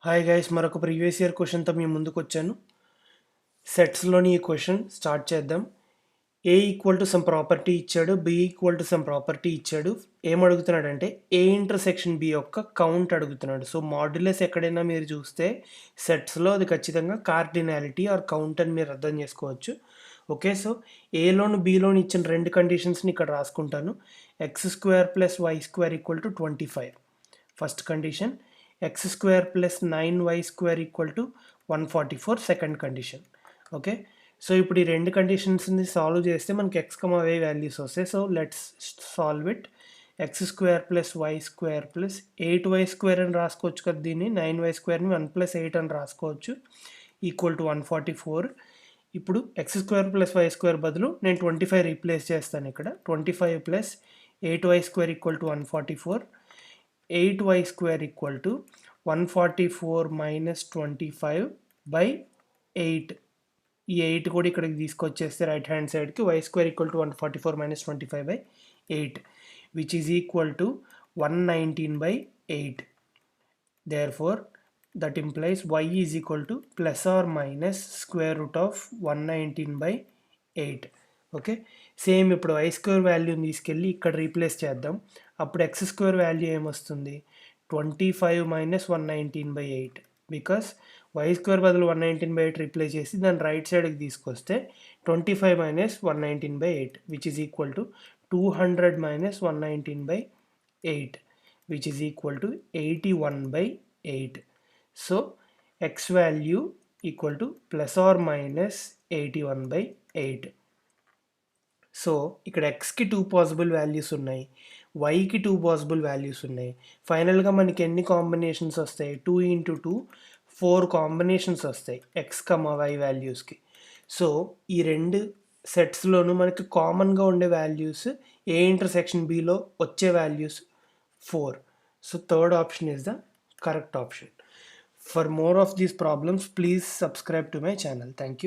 Hi guys, మరొక previous year క్వశ్చన్తో మీ ముందుకు వచ్చాను. సెట్స్లోని ఈ క్వశ్చన్ స్టార్ట్ చేద్దాం. A equal to some property ఇచ్చాడు, B equal to some property ఇచ్చాడు. ఏం అడుగుతున్నాడంటే ఏ ఇంటర్సెక్షన్ బి యొక్క కౌంట్ అడుగుతున్నాడు. సో మాడ్యులస్ ఎక్కడైనా మీరు చూస్తే సెట్స్లో అది ఖచ్చితంగా కార్డినాలిటీ ఆర్ కౌంట్ అని మీరు అర్థం చేసుకోవచ్చు. ఓకే, సో ఏలోను బిలోను ఇచ్చిన రెండు కండిషన్స్ని ఇక్కడ రాసుకుంటాను. x² + y² = 25 first condition, x² + 9y² = 144 second condition. Okay, so ఇప్పుడు ఈ రెండు కండిషన్స్ని సాల్వ్ చేస్తే మనకి x, y వాల్యూస్ వస్తాయి. So let's solve it. x² + y² + 8y² అని రాసుకోవచ్చు కదా, దీన్ని 9y²ని 1 + 8 అని రాసుకోవచ్చు ఈక్వల్ టు 144. ఇప్పుడు x² + y² బదులు నేను 25 రీప్లేస్ చేస్తాను. ఇక్కడ 25 + 8y² = 144. 8y² = 144 - 25/8. ఈ 8 కూడా ఇక్కడికి తీసుకొచ్చేస్తే రైట్ హ్యాండ్ సైడ్కి y² = 144 - 25/8 which is equal to 119/8. therefore that implies y is equal to ±√119/8. Okay, same ఇప్పుడు y² వాల్యూని తీసుకెళ్ళి ఇక్కడ రీప్లేస్ చేద్దాం. అప్పుడు x² వాల్యూ ఏమొస్తుంది? 25 - 119/8. బికాస్ y² బదులు 119/8 రీప్లేస్ చేసి దాన్ని రైట్ సైడ్కి తీసుకొస్తే 25 - 119/8 which is equal to 200 - 119/8 which is equal to 81/8. So x value equal to ±81/8. So ఇక్కడ xకి 2 పాసిబుల్ వాల్యూస్ ఉన్నాయి, వైకి 2 పాసిబుల్ వాల్యూస్ ఉన్నాయి. ఫైనల్గా మనకి ఎన్ని కాంబినేషన్స్ వస్తాయి? 2 × 2 4 కాంబినేషన్స్ వస్తాయి x, y వాల్యూస్కి. సో ఈ రెండు సెట్స్లోనూ మనకి కామన్గా ఉండే వాల్యూస్ ఏ ఇంటర్సెక్షన్ బిలో వచ్చే values 4. So third option is the correct option. For more of these problems, please subscribe to my channel. Thank you.